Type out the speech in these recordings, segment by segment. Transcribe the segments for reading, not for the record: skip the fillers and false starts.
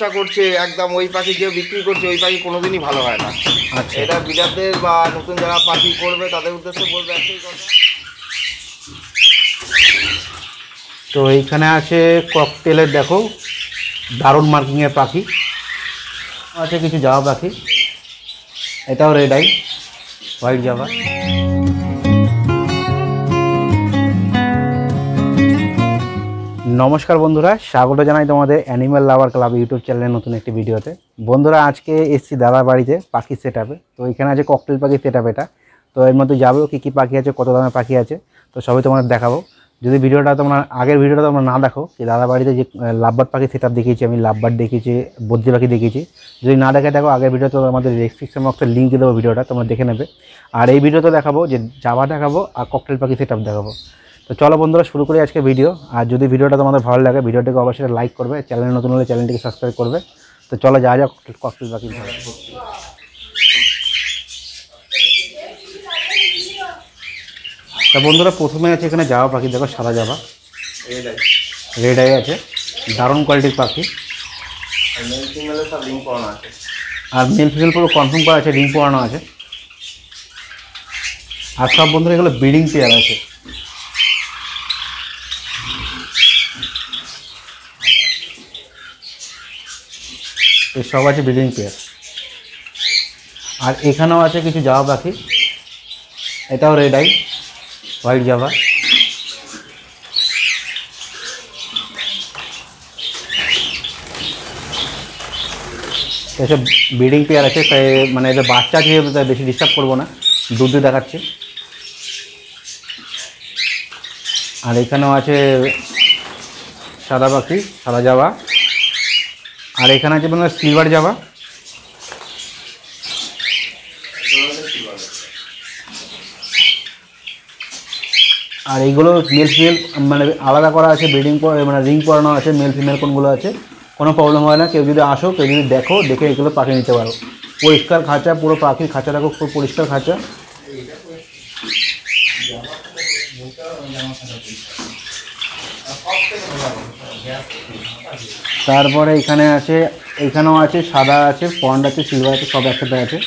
বাচ্চা করছে একদম ওই পাখি যে বিক্রি করছে ওই পাখি কোনোদিনই ভালো হয় না। আচ্ছা, এটা বিড়ালদের বা নতুন যারা পাখি করবে তাদের উদ্দেশ্যে বলবে একটাই কথা। তো এইখানে আছে ককটেলের, দেখো দারুণ মার্কিংয়ের পাখি আছে, কিছু জাভা পাখি, এটাও রেড আই হোয়াইট জাভা। নমস্কার বন্ধুরা, স্বাগত জানাই তোমাদের অ্যানিম্যাল লাভার ক্লাব ইউটিউব চ্যানেলের নতুন একটি ভিডিওতে। বন্ধুরা আজকে এসছি দাদার বাড়িতে পাখি সেট আপে। তো এখানে আছে ককটেল পাখি সেট আপ এটা। তো এর মধ্যে যাবেও কী কী পাখি আছে, কত দামের পাখি আছে, তো সবই তোমাদের দেখাবো। যদি ভিডিওটা তোমরা আগের ভিডিওটা তোমরা না দেখো, যে দাদার বাড়িতে যে লাভবার্ড পাখি সেট আপ দেখিয়েছি, আমি লাভবার্ড দেখিয়েছি, বদ্রি পাখি দেখিয়েছি, যদি না দেখে দেখো আগের ভিডিওতে আমাদের ডেসক্রিপশন বক্সে লিঙ্ক দিয়ে দেবো, ভিডিওটা তোমরা দেখে নেবে। আর এই ভিডিওতে দেখাবো যে জাভা দেখাবো আর ককটেল পাখি সেট আপ দেখাবো। তো চলো বন্ধুরা শুরু করি আজকে ভিডিও। আর যদি ভিডিওটা তোমাদের ভালো লাগে ভিডিওটিকে অবশ্যই লাইক করবে, চ্যানেল নতুন হলে চ্যানেলটিকে সাবস্ক্রাইব করবে। তো চলো যা যা ককটেল পাখি। তা বন্ধুরা প্রথমে আছে এখানে জাভা পাখি, দেখো সাদা জাভা, রেড আই আছে, দারুণ কোয়ালিটির পাখি। আর মেল ফিমেল পুরো কনফার্ম করা আছে, রিং পরানো আছে। আর সব বন্ধুরা এগুলো ব্রিডিং পেয়ার আছে। সব আছে ব্রিডিং পেয়ার। আর এখানেও আছে কিছু জাভা পাখি, এটাও রেড আই হোয়াইট জাভা। এসব ব্রিডিং পেয়ার আছে, তাই মানে এদের বাচ্চা আছে যেহেতু তাই বেশি ডিস্টার্ব করবো না, দুধ দেখাচ্ছি। আর এখানেও আছে সাদা পাখি, সাদা জাভা। আর এখানে আছে মানে সিলভার জাভা। আর এইগুলো মেল ফিমেল মানে আলাদা করা আছে, ব্রিডিং মানে রিং পরানো আছে, মেল ফিমেল কোনগুলো আছে, কোনো প্রবলেম হয় না। কেউ যদি আসো, কেউ যদি দেখো, দেখে এগুলো পাখি নিতে পারো। পরিষ্কার খাঁচা, পুরো পাখির খাঁচা দেখো, পুরো পরিষ্কার খাঁচা। তারপরে এখানে আছে, এখানেও আছে সাদা আছে, পন্ড আছে, সিলভার আছে, সব একসাথে আছে।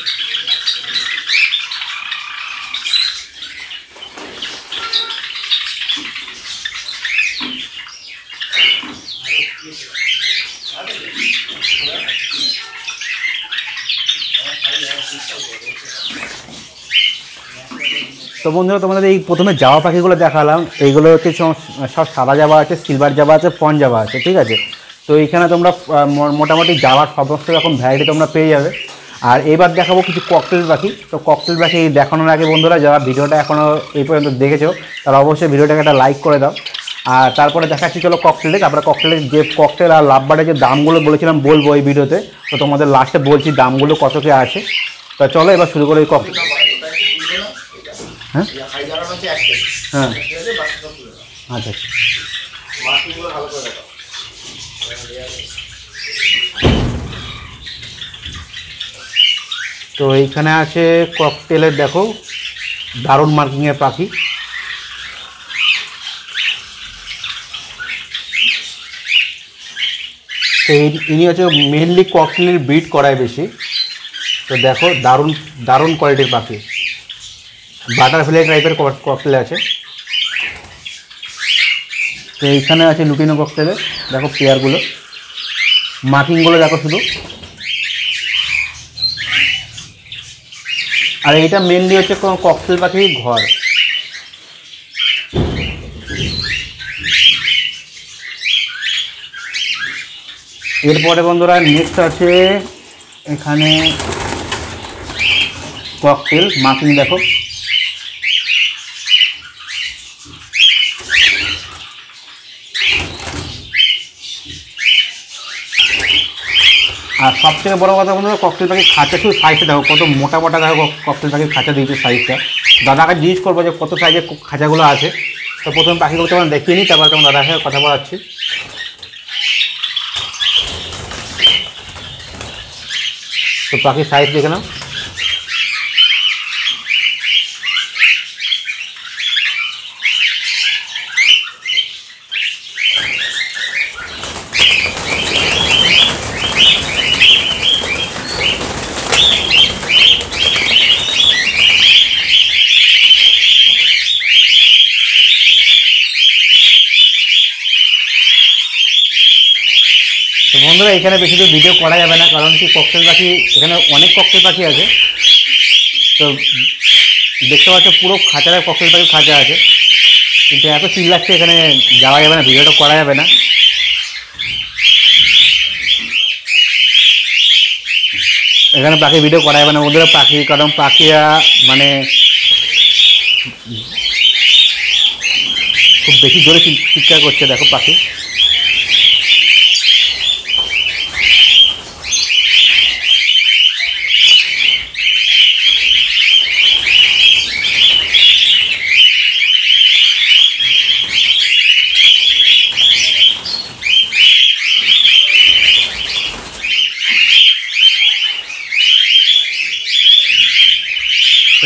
তো বন্ধুরা তোমাদের এই প্রথমে জাভা পাখিগুলো দেখালাম, এইগুলো হচ্ছে সব সাদা জাভা আছে, সিলভার জাভা আছে, পন জাভা আছে, ঠিক আছে। তো এইখানে তোমরা মোটামুটি জাভার সমস্ত রকম ভ্যারাইটি তোমরা পেয়ে যাবে। আর এবার দেখাবো কিছু ককটেল পাখি। তো ককটেল পাখি দেখানোর আগে বন্ধুরা যারা ভিডিওটা এখনও এই পর্যন্ত দেখেছো তারা অবশ্যই ভিডিওটাকে একটা লাইক করে দাও। আর তারপরে দেখাচ্ছি চলো ককটেলে। তারপরে ককটেলের যে ককটেল আর লাভবার্ডের যে দামগুলো বলেছিলাম বলবো এই ভিডিওতে, তো তোমাদের লাস্টে বলছি দামগুলো কত কি আছে। তো চলো এবার শুরু করি ককটেল। হ্যাঁ হ্যাঁ আচ্ছা আচ্ছা। তো এইখানে আছে ককটেলের, দেখো দারুণ মার্কিংয়ের পাখি। তো ইনি হচ্ছে মেনলি ককটেলের ব্রিড করায় বেশি। তো দেখো দারুণ দারুণ কোয়ালিটির পাখি, বাটারফ্লাই টাইপের ককটেল আছে। তো এইখানে আছে লুটিনো ককটেলের, দেখো পেয়ারগুলো, মার্কিংগুলো দেখো শুধু। আর এইটা মেনলি হচ্ছে ককটেল পাখির ঘর। এরপরে বন্ধুরা নেক্সট আছে এখানে ককটেল, মার্কিং দেখো। আর সবথেকে বড় কথা বন্ধুরা ককটেল পাখির খাঁচা, শুধু সাইজটা দেখো কত মোটা মোটা দেখো ককটেল পাখির খাঁচা দিয়েছে সাইজটা। দাদাকে জিজ্ঞেস করবো যে কত সাইজের খাঁচাগুলো আছে। তো প্রথমে পাখিগুলো তোমার দেখিয়ে নিই, তারপরে তোমার দাদার সাথে কথা বলাচ্ছি। তো পাখির সাইজ দেখে নাও। তো বন্ধুরা এখানে বেশি তো ভিডিও করা যাবে না, কারণ কি ককটেল পাখি এখানে অনেক ককটেল পাখি আছে। তো দেখতে পাচ্ছ পুরো খাঁচারে ককটেল পাখি খাঁচা আছে, কিন্তু এত চিল্লাচ্ছে এখানে যাওয়া যাবে না, ভিডিওটা করা যাবে না। এখানে পাখি ভিডিও করা যাবে না বন্ধুরা, পাখি কারণ পাখিরা মানে খুব বেশি জোরে চিৎকার করছে, দেখো পাখি।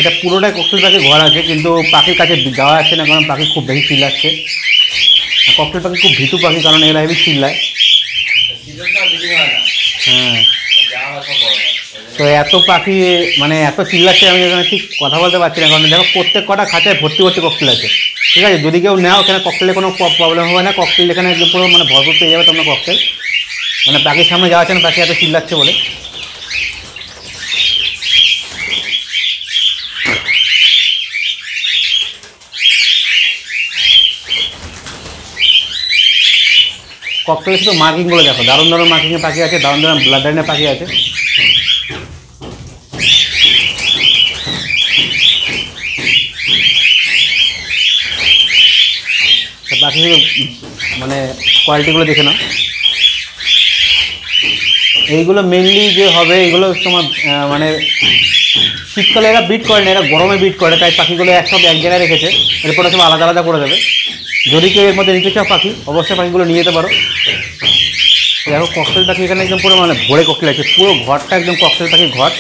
এটা পুরোটাই ককটেল পাখি ঘর আছে, কিন্তু পাখির কাছে যাওয়া যাচ্ছে না, কারণ পাখি খুব বেশি চিল্লাচ্ছে। ককটেল পাখি খুব ভীতু পাখি, কারণ এরা হেবি চিল্লায়। হ্যাঁ, তো এত পাখি মানে এত চিল্লাচ্ছে, আমি এখানে ঠিক কথা বলতে পারছি না, কারণ দেখো প্রত্যেক কটা খাঁচায় ভর্তি ভর্তি ককটেল আছে। ঠিক আছে, যদি কেউ নেও এখানে ককটেলে কোনো প্রবলেম হবে না, ককটেল এখানে একদম পুরো মানে ভরপুর পেয়ে যাবে তোমরা ককটেল। মানে পাখির সামনে যাওয়া যাচ্ছে না, পাখি এত চিল্লাচ্ছে বলে। ককটেলের শুধু মার্কিংগুলো দেখো, দারুণ দারুণ মার্কিংয়ের পাখি আছে, দারুণ দারুণ ব্লাড লাইনের পাখি আছে। পাখি মানে কোয়ালিটিগুলো দেখে নাও। এইগুলো মেনলি যে হবে এইগুলো তোমার মানে শীতকালে এরা বিট করে না, এরা গরমে বিট করে, তাই পাখিগুলো একসাথে এক জায়গায় রেখেছে, এরপরে সব আলাদা আলাদা করে দেবে। যদি কেউ এর মধ্যে নিতে চাও পাখি, অবশ্যই পাখিগুলো নিয়ে যেতে পারো। দেখো ককটেল পাখি এখানে একদম পুরো মানে ভরে ককটেল আছে, পুরো ঘরটা একদম ককটেল পাখির ঘর।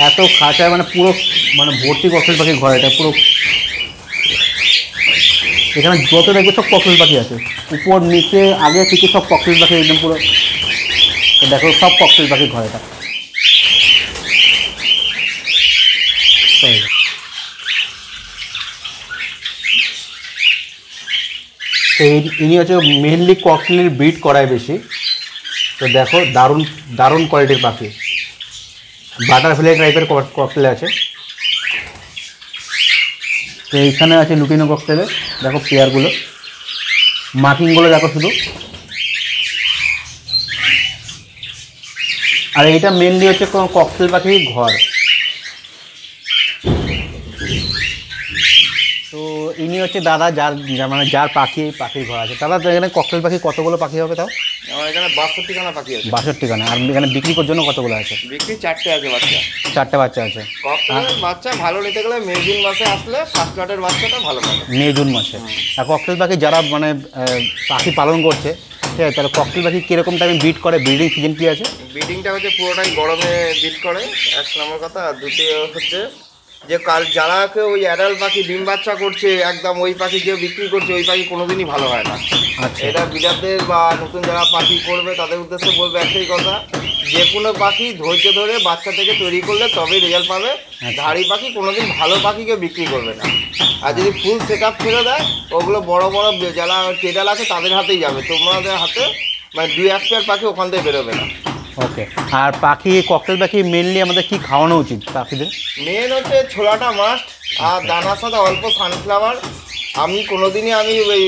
এত খাঁচায় মানে পুরো মানে ভর্তি ককটেল পাখির ঘর এটা পুরো। এখানে যত দেখবে সব ককটেল পাখি আছে, উপর নিচে আগে থেকে সব ককটেল পাখি একদম পুরো। দেখো সব ককটেল পাখির ঘর এটা। তো ইনি হচ্ছে মেনলি ককটেলের ব্রিড করায় বেশি। তো দেখো দারুণ দারুণ কোয়ালিটির পাখি, বাটারফ্লাই টাইপের ককটেল আছে। তো এইখানে আছে লুটিনো ককটেলে, দেখো পেয়ারগুলো, মার্কিংগুলো দেখো শুধু। আর এইটা মেনলি হচ্ছে ককটেল পাখির ঘর। তো ইনি হচ্ছে দাদা, মানে যার পাখির ঘর আছে। দাদা তো এখানে ককটেল পাখি কতগুলো পাখি হবে তাও? আমার এখানে 62খানা পাখি আছে। 62খানা। আর এখানে বিক্রি করার জন্য কতগুলো আছে? বিক্রি 4টে আছে বাচ্চা। 4টে বাচ্চা আছে। ককটেলের বাচ্চা ভালো নিতে গেলে মে জুন মাসে আসলে ফার্স্ট লটের বাচ্চাটা ভালো পাবে। মে জুন মাসে। আর ককটেল পাখি যারা মানে পাখি পালন করছে, ঠিক আছে, তাহলে ককটেল পাখি কীরকম টাইমে বিট করে, ব্রিডিং সিজন কী আছে? ব্রিডিংটা হচ্ছে পুরোটাই গরমে বিট করে, এক নম্বর কথা। আর দ্বিতীয় হচ্ছে যে যারা ওই অ্যাডাল্ট পাখি ডিম বাচ্চা করছে একদম, ওই পাখি যে বিক্রি করছে ওই পাখি কোনোদিনই ভালো হয় না। আচ্ছা, এটা বিড়ালদের বা নতুন যারা পাখি করবে তাদের উদ্দেশ্যে বলবো একটাই কথা, যে কোনো পাখি ধৈর্য ধরে বাচ্চা থেকে তৈরি করলে তবেই রেজাল্ট পাবে। ধাড়ি পাখি কোনোদিন ভালো পাখিকে বিক্রি করবে না। আর যদি ফুল সেট আপ ছেড়ে দেয়, ওগুলো বড় বড় যারা টেডাল আছে তাদের হাতেই যাবে, তোমাদের হাতে মানে 2-1 পেয়ার পাখি ওখান থেকে বেরোবে না। ওকে। আর পাখি ককটেল পাখি মেনলি আমাদের কি খাওয়ানো উচিত পাখিদের? মেন হচ্ছে ছোলাটা মাস্ট, আর দানার সাথে অল্প সানফ্লাওয়ার। আমি কোনোদিনই ওই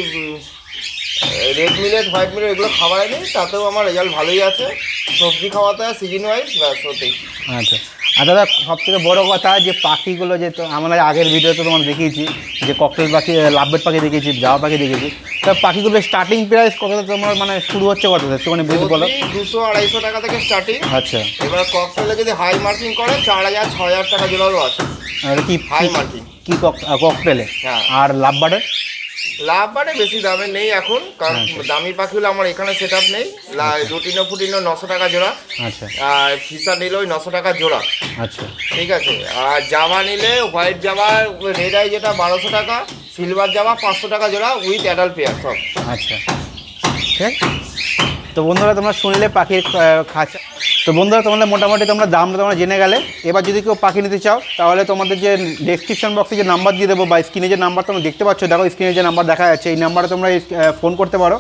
রেড মিলেট, হোয়াইট মিলেট এগুলো খাওয়াই নিই, তাতেও আমার রেজাল্ট ভালোই আছে। সবজি খাওয়াতে হয় সিজন ওয়াইজ, ব্যাস ওতেই। আচ্ছা। আর দাদা সবথেকে বড় কথা যে পাখিগুলো যে আমরা আগের ভিডিওতে তোমার দেখিয়েছি যে ককটেল পাখি, লাভবার্ড পাখি দেখিয়েছি, জাওয়া পাখি দেখিয়েছি, তা পাখিগুলোর স্টার্টিং প্রাইস কত তোমার মানে শুরু হচ্ছে কত? মানে বেশি বলো। 200-250 টাকা থেকে স্টার্টিং। আচ্ছা। এবার ককটেলে যদি হাই মার্কিং করে 4000-6000 টাকা জোড়ারও আছে। আর কি হাই মার্কিং কি ককটেলে? হ্যাঁ। আর লাভবার্ডের? লাভবার্ডে বেশি দামে নেই এখন, কারণ দামি পাখিগুলো আমার এখানে সেট আপ নেই। রুটিনো ফুটিনো 900 টাকা জোড়া। আচ্ছা। আর ফিসা নিলে ওই 900 টাকা জোড়া। আচ্ছা, ঠিক আছে। আর জামা নিলে হোয়াইট জামা রেড আই যেটা 1200 টাকা, সিলভার জামা 500 টাকা জোড়া উইথ অ্যাডাল্ট পেয়ার সব। আচ্ছা, ঠিক আছে। তো বন্ধুরা তোমরা শুনলে পাখির খাঁচা। তো বন্ধুরা তোমাদের মোটামুটি তোমরা দামটা তোমরা জেনে গেলে। এবার যদি কেউ পাখি নিতে চাও তাহলে তোমাদের যে ডেসক্রিপশন বক্সে যে নাম্বার দিয়ে দেবো বা স্ক্রিনে যে নাম্বার তোমরা দেখতে পাচ্ছ, দেখো স্ক্রিনে যে নাম্বার দেখা যাচ্ছে, এই নাম্বারে তোমরা ফোন করতে পারো,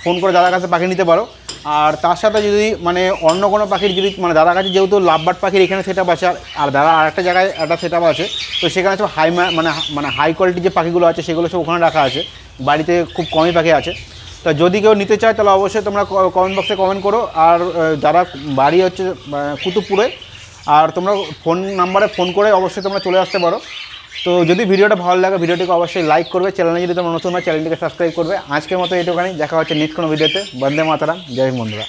ফোন করে দাদার কাছে পাখি নিতে পারো। আর তার সাথে যদি মানে অন্য কোনো পাখির যদি মানে দাদার কাছে যেহেতু লাভবার্ড পাখির এখানে সেট আপ আছে, আর দাদা আর একটা জায়গায় একটা সেট আপ আছে, তো সেখানে সব মানে হাই কোয়ালিটির যে পাখিগুলো আছে সেগুলো সব ওখানে রাখা আছে। বাড়িতে খুব কমই পাখি আছে। তো যদি কেউ নিতে চায় তাহলে অবশ্যই তোমরা কমেন্ট বক্সে কমেন্ট করো। আর যারা বাড়ি হচ্ছে কুতুবপুরে, আর তোমরা ফোন নাম্বারে ফোন করে অবশ্যই তোমরা চলে আসতে পারো। তো যদি ভিডিওটা ভালো লাগে ভিডিওটিকে অবশ্যই লাইক করবে, চ্যানেলে যদি তোমরা নতুন হয় চ্যানেলটিকে সাবস্ক্রাইব করবে। আজকের মতো এটুখানি, দেখা হচ্ছে নেক্সট কোনো ভিডিওতে। বন্দে মাতারাম, জয় হিন্দ বন্ধুরা।